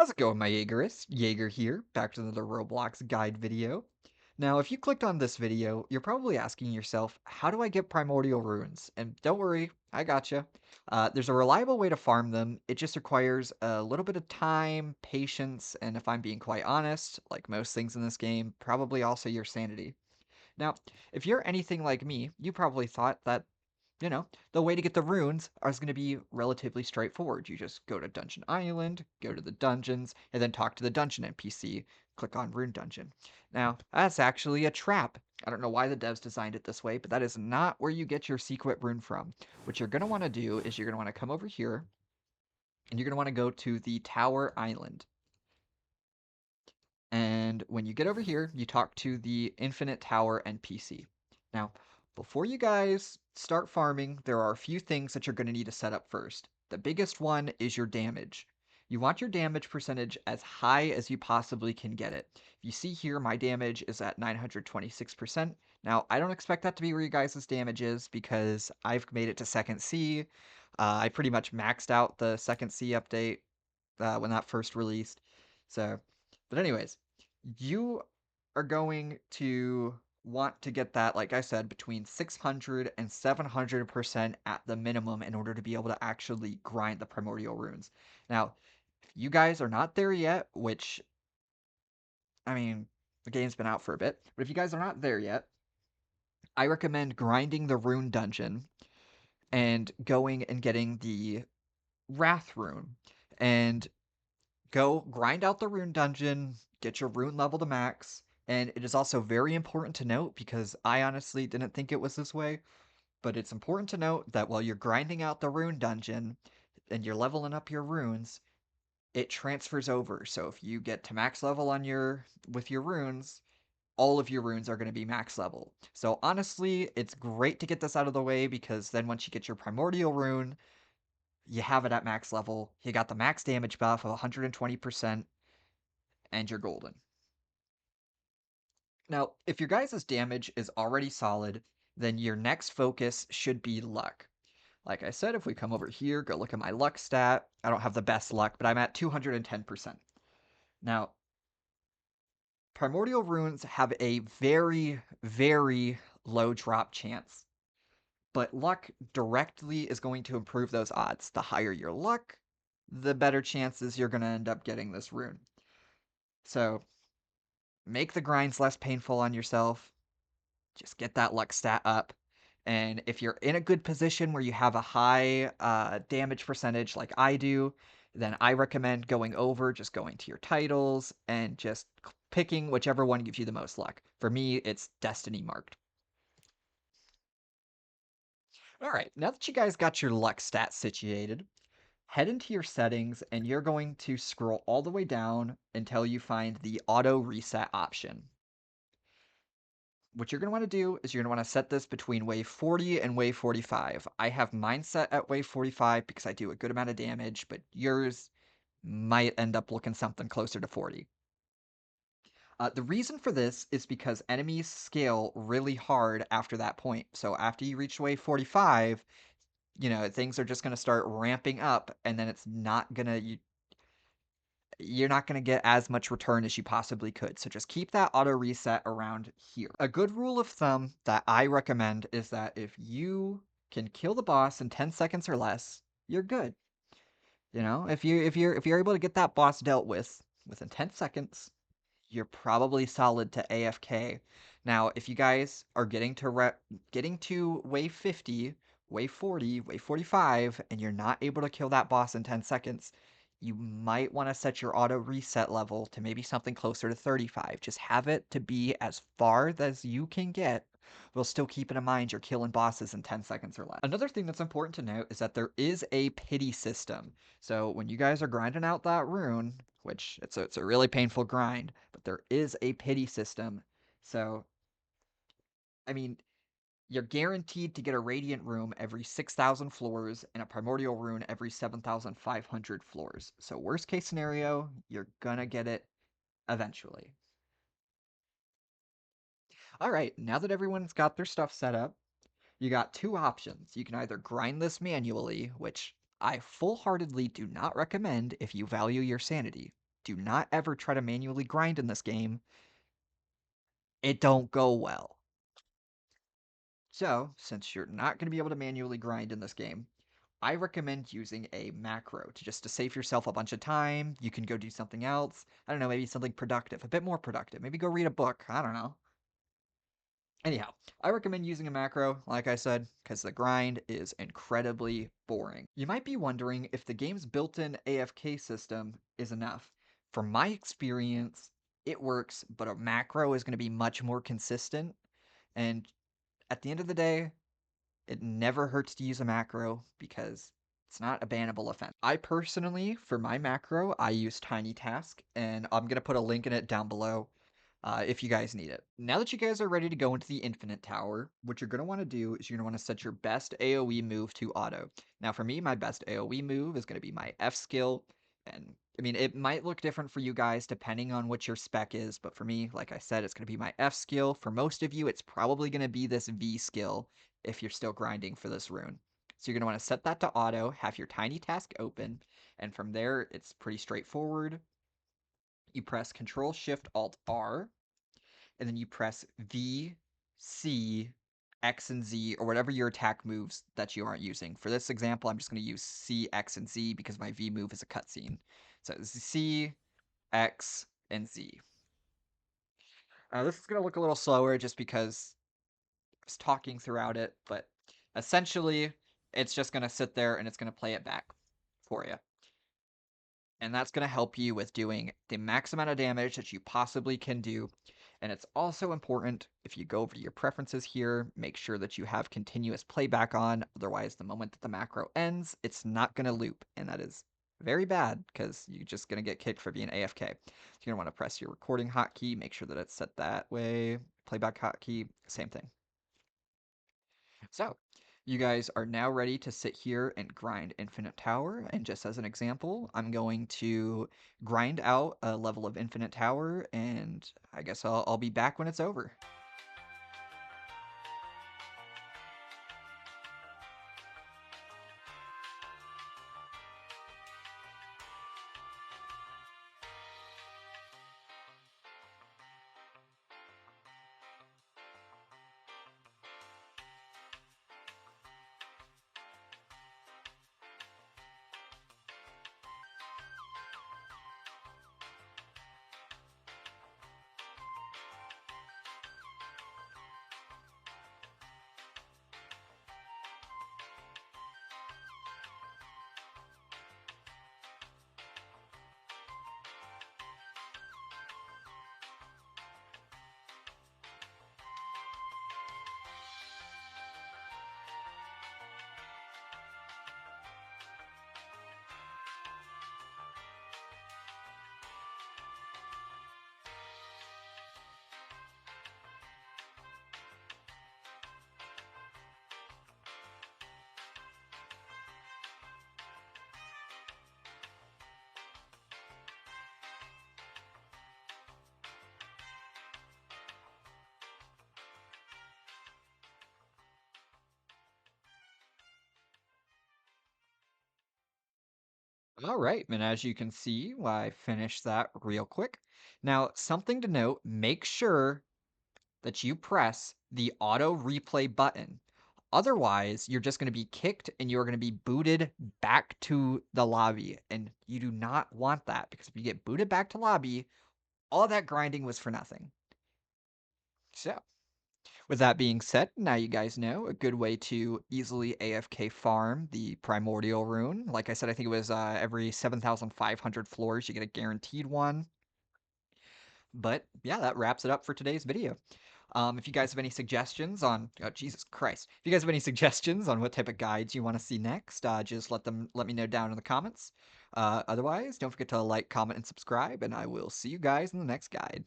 How's it going, my Jaegerists? Jaeger here, back to another Roblox guide video. Now, if you clicked on this video, you're probably asking yourself, how do I get Primordial Runes? And don't worry, I gotcha. There's a reliable way to farm them. It just requires a little bit of time, patience, and if I'm being quite honest, like most things in this game, probably also your sanity. Now, if you're anything like me, you probably thought that the way to get the runes is going to be relatively straightforward. You just go to Dungeon Island, go to the dungeons, and then talk to the dungeon NPC. Click on Rune Dungeon. Now, that's actually a trap. I don't know why the devs designed it this way, but that is not where you get your secret rune from. What you're going to want to do is you're going to want to come over here, and you're going to want to go to the Tower Island. And when you get over here, you talk to the Infinite Tower NPC. Now, before you guys start farming, there are a few things that you're going to need to set up first. The biggest one is your damage. You want your damage percentage as high as you possibly can get it. If you see here, my damage is at 926%. Now, I don't expect that to be where you guys' damage is because I've made it to second C. I pretty much maxed out the second C update when that first released. So, but anyways, you are going to want to get that, like I said, between 600 and 700% at the minimum in order to be able to actually grind the primordial runes. Now, if you guys are not there yet, which, I mean, the game's been out for a bit, but if you guys are not there yet, I recommend grinding the rune dungeon and going and getting the wrath rune. And go grind out the rune dungeon, get your rune level to max, and it is also very important to note because I honestly didn't think it was this way, but it's important to note that while you're grinding out the rune dungeon and you're leveling up your runes, it transfers over. So if you get to max level on your with your runes, all of your runes are going to be max level. So honestly, it's great to get this out of the way because then once you get your primordial rune, you have it at max level. You got the max damage buff of 120%, and you're golden. Now, if your guys' damage is already solid, then your next focus should be luck. Like I said, if we come over here, go look at my luck stat, I don't have the best luck, but I'm at 210%. Now, primordial runes have a very, very low drop chance, but luck directly is going to improve those odds. The higher your luck, the better chances you're going to end up getting this rune. So, make the grinds less painful on yourself. Just get that luck stat up. And if you're in a good position where you have a high damage percentage like I do, then I recommend just going to your titles and just picking whichever one gives you the most luck. For me, it's Destiny marked. All right, now that you guys got your luck stat situated, head into your settings and you're going to scroll all the way down until you find the auto reset option. What you're going to want to do is you're going to want to set this between wave 40 and wave 45. I have mine set at wave 45 because I do a good amount of damage, but yours might end up looking something closer to 40. The reason for this is because enemies scale really hard after that point. So after you reach wave 45, things are just going to start ramping up, and then it's not going to, you're not going to get as much return as you possibly could. So just keep that auto reset around here. A good rule of thumb that I recommend is that if you can kill the boss in 10 seconds or less, you're good. If you're able to get that boss dealt with within 10 seconds, you're probably solid to AFK. Now, if you guys are getting to wave 50, wave 40, wave 45, and you're not able to kill that boss in 10 seconds, you might want to set your auto reset level to maybe something closer to 35. Just have it to be as far as you can get, while still keeping in mind you're killing bosses in 10 seconds or less. Another thing that's important to note is that there is a pity system. So when you guys are grinding out that rune, which it's a really painful grind, but there is a pity system. So, I mean, you're guaranteed to get a Radiant Room every 6,000 floors and a Primordial Rune every 7,500 floors. So worst case scenario, you're gonna get it eventually. Alright, now that everyone's got their stuff set up, you got two options. You can either grind this manually, which I full-heartedly do not recommend if you value your sanity. do not ever try to manually grind in this game. It don't go well. So, since you're not going to be able to manually grind in this game, I recommend using a macro to save yourself a bunch of time. You can go do something else. I don't know, maybe something productive, a bit more productive. Maybe go read a book. I don't know. Anyhow, I recommend using a macro, like I said, because the grind is incredibly boring. You might be wondering if the game's built-in AFK system is enough. From my experience, it works, but a macro is going to be much more consistent. And at the end of the day, it never hurts to use a macro because it's not a bannable offense. I personally, for my macro, I use Tiny Task, and I'm going to put a link in it down below if you guys need it. Now that you guys are ready to go into the Infinite Tower, what you're going to want to do is you're going to want to set your best AoE move to auto. Now for me, my best AoE move is going to be my F skill, and I mean, it might look different for you guys depending on what your spec is, but for me, like I said, it's going to be my F skill. For most of you, it's probably going to be this V skill if you're still grinding for this rune. So you're going to want to set that to auto, have your Tiny Task open, and from there, it's pretty straightforward. You press Control Shift Alt R, and then you press V, C, X, and Z, or whatever your attack moves that you aren't using. For this example, I'm just going to use C, X, and Z because my V move is a cutscene. So C, X, and Z. This is going to look a little slower just because I was talking throughout it, but essentially, it's just going to sit there and it's going to play it back for you. And that's going to help you with doing the max amount of damage that you possibly can do. And it's also important, if you go over to your preferences here, make sure that you have continuous playback on. Otherwise, the moment that the macro ends, it's not going to loop. And that is very bad because you're just going to get kicked for being AFK. So you're going to want to press your recording hotkey, make sure that it's set that way. Playback hotkey, same thing. So, you guys are now ready to sit here and grind Infinite Tower, and just as an example, I'm going to grind out a level of Infinite Tower, and I guess I'll be back when it's over. All right, and as you can see, I finished that real quick. Now, something to note, make sure that you press the auto replay button. Otherwise, you're just going to be kicked and you're going to be booted back to the lobby. And you do not want that because if you get booted back to lobby, all that grinding was for nothing. So, with that being said, now you guys know a good way to easily AFK farm the Primordial Rune. Like I said, I think it was every 7,500 floors, you get a guaranteed one. But yeah, that wraps it up for today's video. If you guys have any suggestions on, oh, Jesus Christ, if you guys have any suggestions on what type of guides you want to see next, just let me know down in the comments. Otherwise, don't forget to like, comment, and subscribe, and I will see you guys in the next guide.